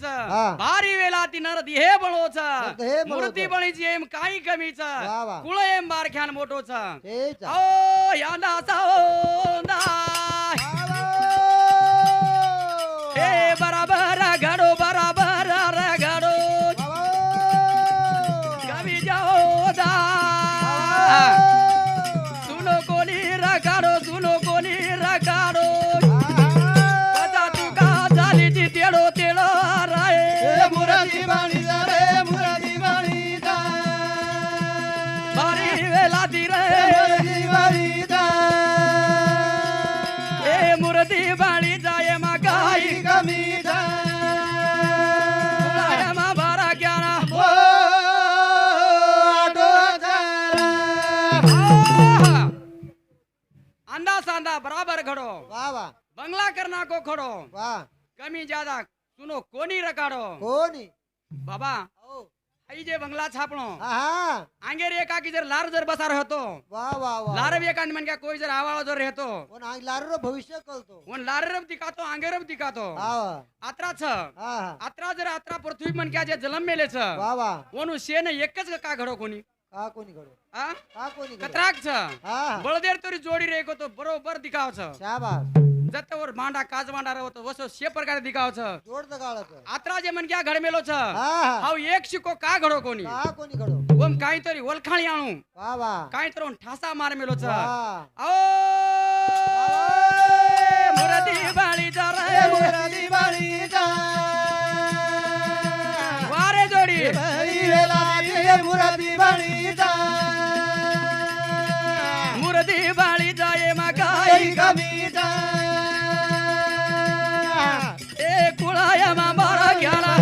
बणीच भारी वेला ती नरदी हे बळोच मूर्ती बणीची एम काही कमीच कुळ एम बारख्यान मोठोच ओ यांदा सावंदा हे बराबर घडो बराबर घडो कमी जाओ दा सुनो कोणी रगाडो सुनो कोणी रगाडो पता तुका झाली ती तेडो तेडो राय मुरादी बाणी जा रे मुरादी बाणी जा भारी वेला ती रे मुरादी बाणी जा ए मुरदी बाणी जाय मा काही कमी जा कुळाया मा बारा ग्याना ओ आटो झाला अंदा सांदा बराबर घडो वाह वाह बंगला करना को खडो वाह कमी ज्यादा सुनो कोणी रकाडो कोणी बाबा ओ आई जे बंगला छापणो आहा आंगेर एका की जर लार जर बसा रहतो वाह वाह वाह लार एकान मन क्या कोई जर आवाळ जर रहतो पण आग लारो भविष्य कळतो वन लाररब दिखातो आंगेरब दिखातो वाह आत्रा छ आहा आत्रा जर आत्रा पृथ्वी मन क्या जे जलम मेले छ वाह वाह वनु शेन एकच का घडो कोणी का कोणी घडो आ का कोणी घडो कत्राक छ आहा बळदेर तरी जोडी रे को तो बरोबर दिखाव छ शाबाश जतवर मांडा काज मांडा रहतो वसो शे प्रकार दिखाव छ जोड दगाळक आत्रा जे मन क्या घड मेलो छ आहा हाव एक शिको का घडो कोणी का कोणी घडो ओम काहीतरी ओळखाणी आणू वाह वाह काहीतरी ठासा मार मेलो छ वाह ओ मुरदी बाळी जा रे मुरादी बाणी जा वारे जोडी भाई वेला ती मुरादी बाणी जा मुरदी बाळी जाये मा काही कमी जा ए कुळाया मा बारा घ्याला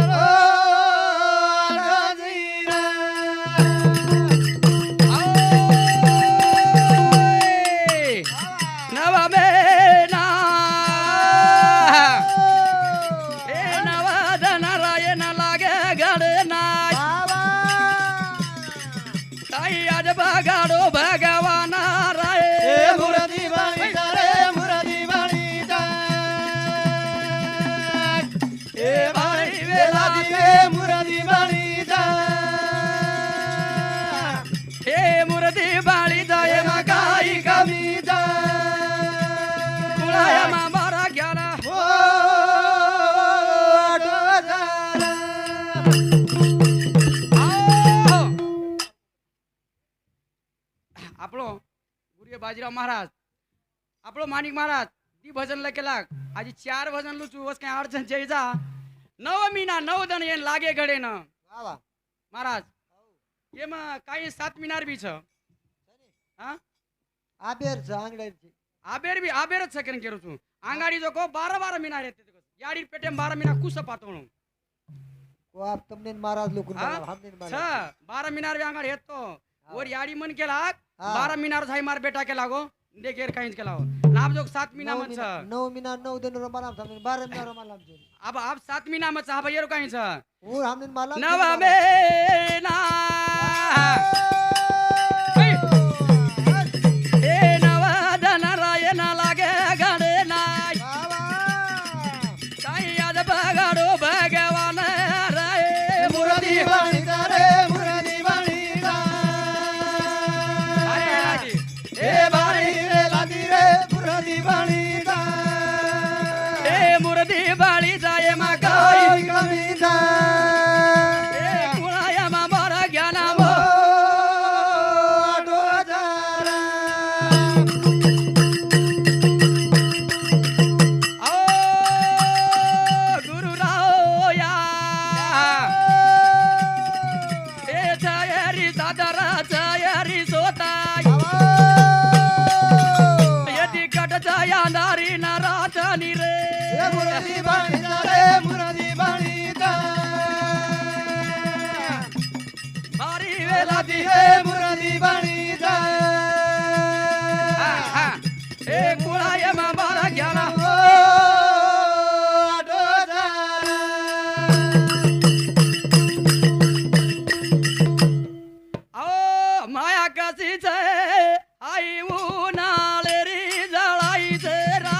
नवा मेना ए नवा नारायण लागे गड नाय ताई आज बगाडो भगवान राय मुरादी बाणी जा रे मुरादी बाणी जा ए बाणी वेला दी मुरादी बाणी जा हे मुरदी बाळी जाये मा काही कमी जा कुळाया मा बारा घ्याला ओ आटो झाला આપણો ગુરુએ બાજીરાવ મહારાજ આપણો માણિક મહારાજ દી ભજન લખેલા આજે 4 ભજન લુચું વસ કઈ અડચણ જઈ જા 9 મહિના 9 દન એન લાગે ઘડે ન वाह वाह મહારાજ એમાં કાઈ 7 મિનાર બી છે હા आबेर आंगड्याची આબેર જ છે કેન કેરું છું આંગાડી જો કો 12 મિનાર રહેતે યાડી પેટે 12 મિનાર કુસ પાતોણું वो आप तुमने महाराज लोग हमने छ महाराज 12 मिनार बी आंगाड हेतो और याडी मन केला 12 मिनार झाई मार बेटा के लागो देखेर काहीच केला नाम जो 7 मिना मत छ 9 मीना 9 दिन रमालाम हमने 12 मीना रमालाम जो अब आप 7 मिना मत छ भैया काहीच छ और हमने मालाम नवा मेना ए नवा नारायण लागे गडे नाय ताई आज बगाडो भगवान राय मुरादी बाणी जा रे मुरादी बाणी जा ए बाणी वेला दी रे मुरादी बाणी जा ए मुरदी बाळी जाये मा काही कमी जा ए कुळाया मा बारा घ्याला ओ आटो झाला ओ गुरुराव या ए तयारी सादरा तयारी सोताय यदि कट जाया नारी नारातनी रे ए मुरादी बाणी जा रे मुरादी बाणी जा भारी वेला दी दी रे मुरादी बाणी जा ए कुळाया मा बारा घ्याला ओ आटो झाला ओ माया कशी छे आई उन्हाळे री जळाई रा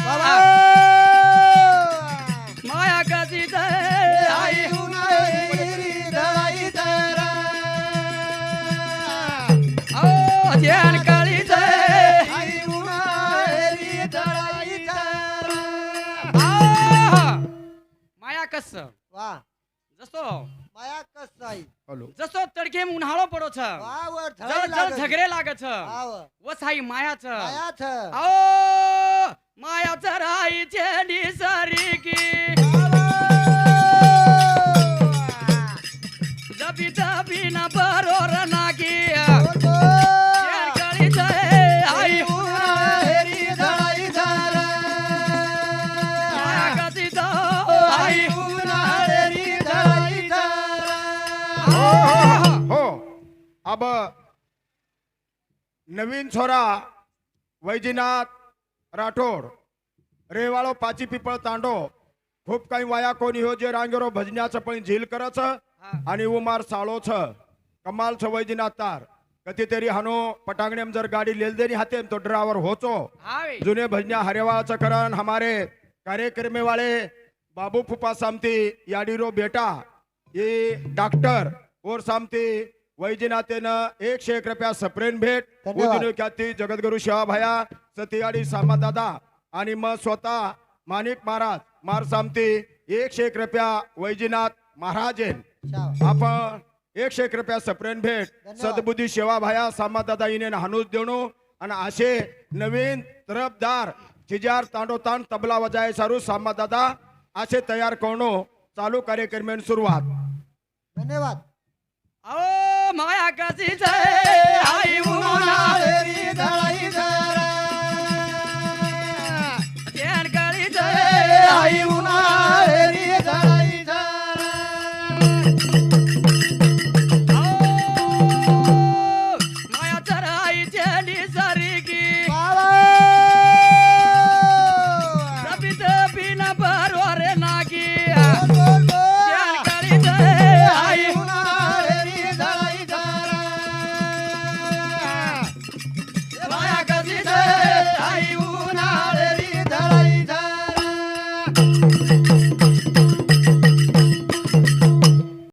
बाबा કસ વાહ જસો માયા કસાઈ હલો જસો તડકે ઉનાળો પડો છે વાહ વર જળ થળાઈ જળ લાગે છે. ઝઘરે લાગે છે આવ વસાઈ માયા છે માયા છે આવો માયા ચરાઈ છે નિસરી કી દબી દબી ના બરોર નાગી શેર ગળી જાય આઈ હેરી ધળાઈ ધારે માયા ગતિ તો આઈ હેરી ધળાઈ ધારે हो अब नवीन छोरा वैजनाथ राठोड रेवाळो पाची पिपळ तांडो खूप काही वाया कोणी हो जे रांगेरो भजन्याचं पण झील करच आणि उमार साळो छ कमाल छ वैजनाथ तार कधीतरी हानो पटांगणेम जर गाडी लेलदेनी हाते तो ड्रायव्हर होचो આવે जुने भजन्या हरेवाळाचं करण हमारे कार्यक्रमे वाले बाबू फुपा सामती याडीरो बेटा ये डॉक्टर और सामती वैजनाथेनं 101 रुपया सप्रेन भेट धन्यवाद. उदिनो ख्याती जगद्गुरु शिवाभाया सतियाडी सामादादा आणि मग स्वतः माणिक महाराज मार सामती 101 रुपया वैजनाथ महाराजेन शाबास. आपण 101 रुपया सप्रेन भेट धन्यवाद. सद्बुद्धी सेवाभाया सामादादा इने हानूच देणो आणि असे नवीन तरफदार चिजार तांडोतान तबला वजाय सारू सामादादा असे तयार करणो चालू कार्यक्रमेन सुरुवात धन्यवाद આવો માયા ગતિ જાય આઈ ઉના હેરી ધળાઈ ધારે શેર ગળી જાય આઈ ઉના